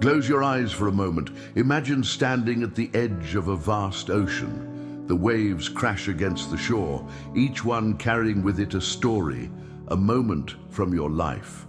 Close your eyes for a moment. Imagine standing at the edge of a vast ocean. The waves crash against the shore, each one carrying with it a story, a moment from your life.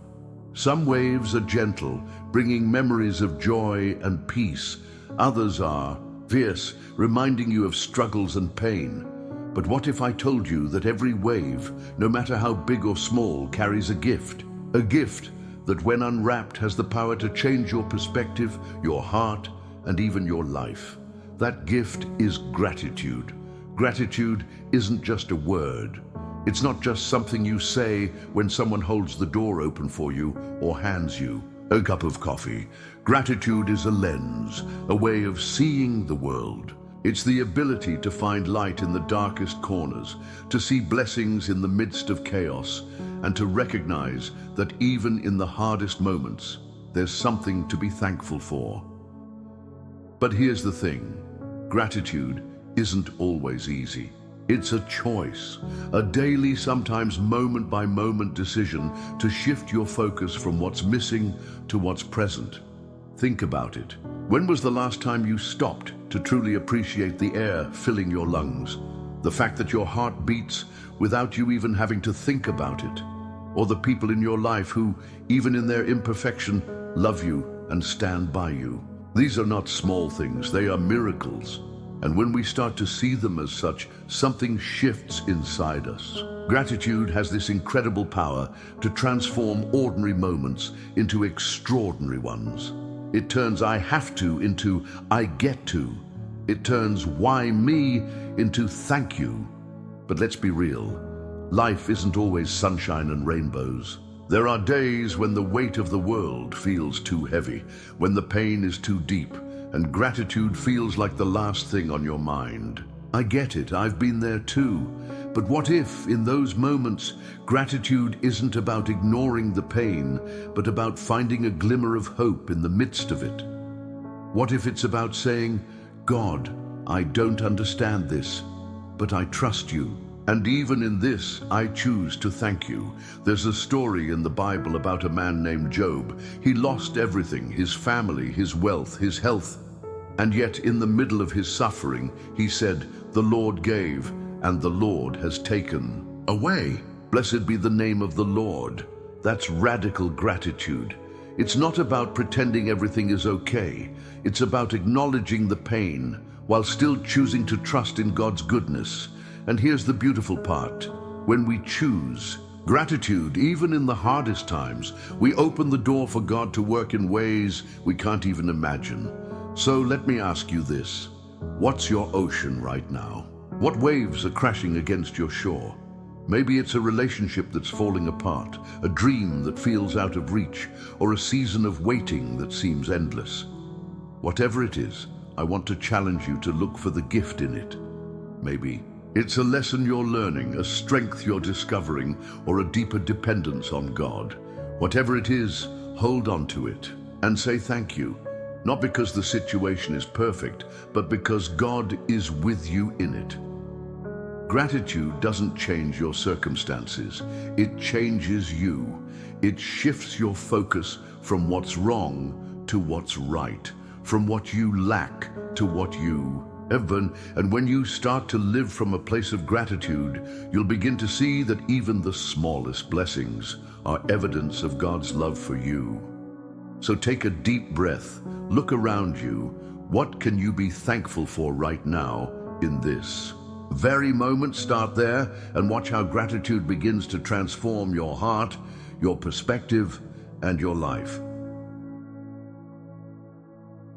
Some waves are gentle, bringing memories of joy and peace. Others are fierce, reminding you of struggles and pain. But what if I told you that every wave, no matter how big or small, carries a gift? A gift that when unwrapped has the power to change your perspective, your heart, and even your life. That gift is gratitude. Gratitude isn't just a word. It's not just something you say when someone holds the door open for you or hands you a cup of coffee. Gratitude is a lens, a way of seeing the world. It's the ability to find light in the darkest corners, to see blessings in the midst of chaos, and to recognize that even in the hardest moments, there's something to be thankful for. But here's the thing, gratitude isn't always easy. It's a choice, a daily, sometimes moment-by-moment decision to shift your focus from what's missing to what's present. Think about it. When was the last time you stopped to truly appreciate the air filling your lungs? The fact that your heart beats without you even having to think about it? Or the people in your life who, even in their imperfection, love you and stand by you? These are not small things, they are miracles. And when we start to see them as such, something shifts inside us. Gratitude has this incredible power to transform ordinary moments into extraordinary ones. It turns I have to into I get to. It turns why me into thank you. But let's be real. Life isn't always sunshine and rainbows. There are days when the weight of the world feels too heavy, when the pain is too deep, and gratitude feels like the last thing on your mind. I get it, I've been there too. But what if, in those moments, gratitude isn't about ignoring the pain, but about finding a glimmer of hope in the midst of it? What if it's about saying, God, I don't understand this, but I trust you. And even in this, I choose to thank you. There's a story in the Bible about a man named Job. He lost everything, his family, his wealth, his health. And yet in the middle of his suffering, he said, the Lord gave, and the Lord has taken away. Blessed be the name of the Lord. That's radical gratitude. It's not about pretending everything is okay. It's about acknowledging the pain while still choosing to trust in God's goodness. And here's the beautiful part. When we choose gratitude, even in the hardest times, we open the door for God to work in ways we can't even imagine. So let me ask you this. What's your ocean right now? What waves are crashing against your shore? Maybe it's a relationship that's falling apart, a dream that feels out of reach, or a season of waiting that seems endless. Whatever it is, I want to challenge you to look for the gift in it. Maybe it's a lesson you're learning, a strength you're discovering, or a deeper dependence on God. Whatever it is, hold on to it and say thank you. Not because the situation is perfect, but because God is with you in it. Gratitude doesn't change your circumstances. It changes you. It shifts your focus from what's wrong to what's right, from what you lack to what you have. And when you start to live from a place of gratitude, you'll begin to see that even the smallest blessings are evidence of God's love for you. So take a deep breath, look around you. What can you be thankful for right now in this very moment? Start there and watch how gratitude begins to transform your heart, your perspective, and your life.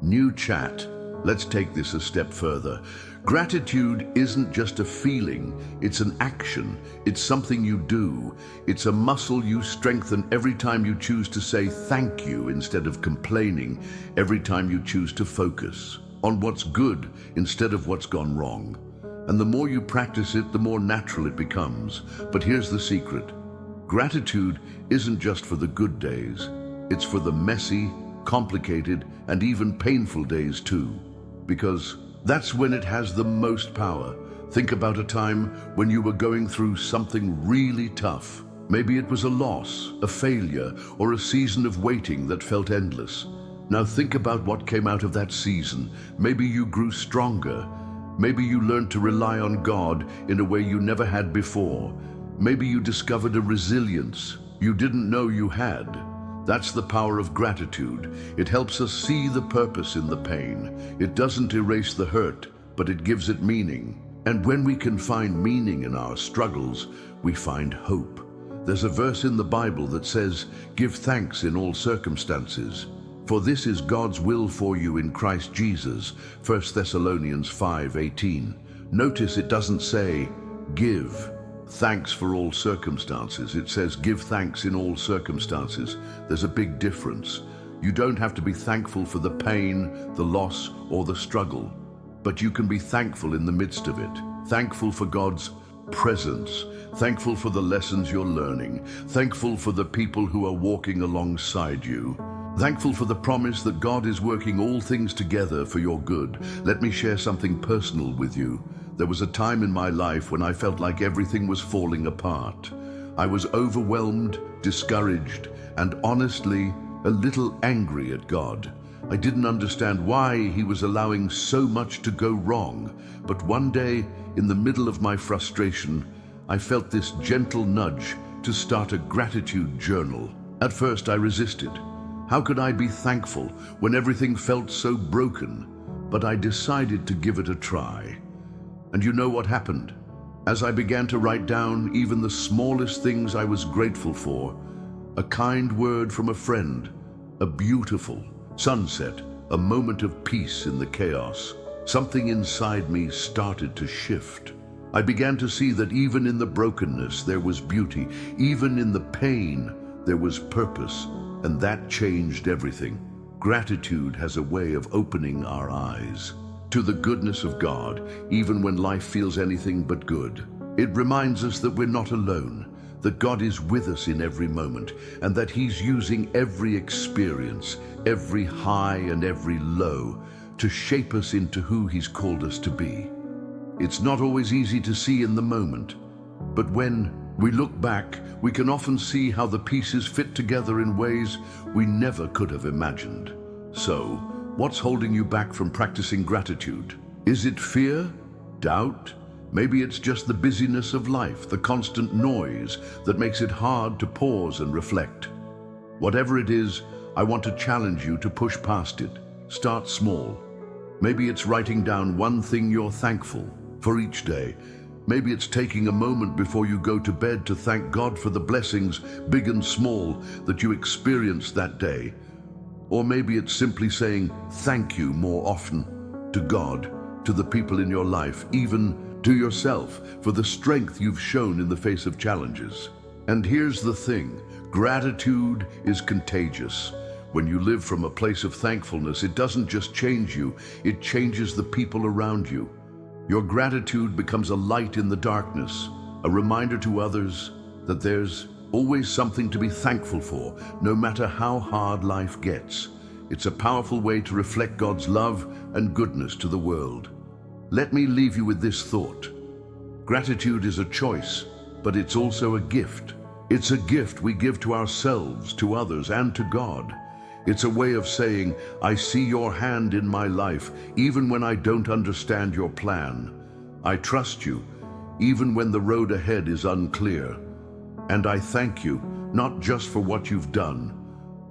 New chat. Let's take this a step further. Gratitude isn't just a feeling, it's an action. It's something you do. It's a muscle you strengthen every time you choose to say thank you instead of complaining, every time you choose to focus on what's good instead of what's gone wrong. And the more you practice it, the more natural it becomes. But here's the secret. Gratitude isn't just for the good days. It's for the messy, complicated, and even painful days too. Because that's when it has the most power. Think about a time when you were going through something really tough. Maybe it was a loss, a failure, or a season of waiting that felt endless. Now think about what came out of that season. Maybe you grew stronger. Maybe you learned to rely on God in a way you never had before. Maybe you discovered a resilience you didn't know you had. That's the power of gratitude. It helps us see the purpose in the pain. It doesn't erase the hurt, but it gives it meaning. And when we can find meaning in our struggles, we find hope. There's a verse in the Bible that says, "Give thanks in all circumstances, for this is God's will for you in Christ Jesus." 1 Thessalonians 5:18. Notice it doesn't say, "Give thanks for all circumstances." It says, "Give thanks in all circumstances." There's a big difference. You don't have to be thankful for the pain, the loss, or the struggle, but you can be thankful in the midst of it. Thankful for God's presence, thankful for the lessons you're learning, thankful for the people who are walking alongside you, thankful for the promise that God is working all things together for your good. Let me share something personal with you. There was a time in my life when I felt like everything was falling apart. I was overwhelmed, discouraged, and honestly, a little angry at God. I didn't understand why He was allowing so much to go wrong. But one day, in the middle of my frustration, I felt this gentle nudge to start a gratitude journal. At first, I resisted. How could I be thankful when everything felt so broken? But I decided to give it a try. And you know what happened? As I began to write down even the smallest things I was grateful for, a kind word from a friend, a beautiful sunset, a moment of peace in the chaos, something inside me started to shift. I began to see that even in the brokenness there was beauty, even in the pain there was purpose, and that changed everything. Gratitude has a way of opening our eyes to the goodness of God, even when life feels anything but good. It reminds us that we're not alone, that God is with us in every moment, and that He's using every experience, every high and every low, to shape us into who He's called us to be. It's not always easy to see in the moment, but when we look back, we can often see how the pieces fit together in ways we never could have imagined. So, what's holding you back from practicing gratitude? Is it fear? Doubt? Maybe it's just the busyness of life, the constant noise that makes it hard to pause and reflect. Whatever it is, I want to challenge you to push past it. Start small. Maybe it's writing down one thing you're thankful for each day. Maybe it's taking a moment before you go to bed to thank God for the blessings, big and small, that you experienced that day. Or maybe it's simply saying thank you more often to God, to the people in your life, even to yourself, for the strength you've shown in the face of challenges. And here's the thing, gratitude is contagious. When you live from a place of thankfulness, it doesn't just change you, it changes the people around you. Your gratitude becomes a light in the darkness, a reminder to others that there's always something to be thankful for, no matter how hard life gets. It's a powerful way to reflect God's love and goodness to the world. Let me leave you with this thought. Gratitude is a choice, but it's also a gift. It's a gift we give to ourselves, to others, and to God. It's a way of saying, I see your hand in my life, even when I don't understand your plan. I trust you, even when the road ahead is unclear. And I thank you, not just for what you've done,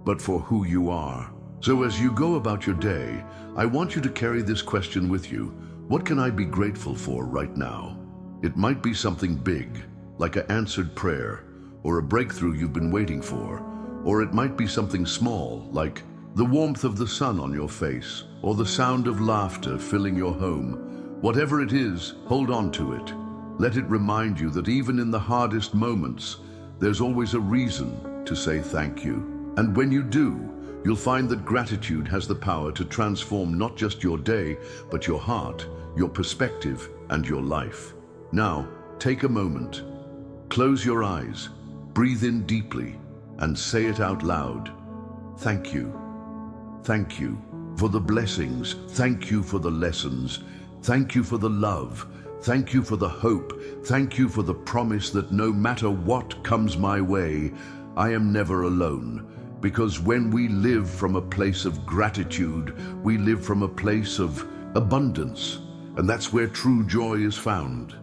but for who you are. So as you go about your day, I want you to carry this question with you. What can I be grateful for right now? It might be something big, like an answered prayer, or a breakthrough you've been waiting for. Or it might be something small, like the warmth of the sun on your face, or the sound of laughter filling your home. Whatever it is, hold on to it. Let it remind you that even in the hardest moments, there's always a reason to say thank you. And when you do, you'll find that gratitude has the power to transform not just your day, but your heart, your perspective, and your life. Now, take a moment. Close your eyes, breathe in deeply, and say it out loud. Thank you. Thank you for the blessings. Thank you for the lessons. Thank you for the love. Thank you for the hope. Thank you for the promise that no matter what comes my way, I am never alone. Because when we live from a place of gratitude, we live from a place of abundance, and that's where true joy is found.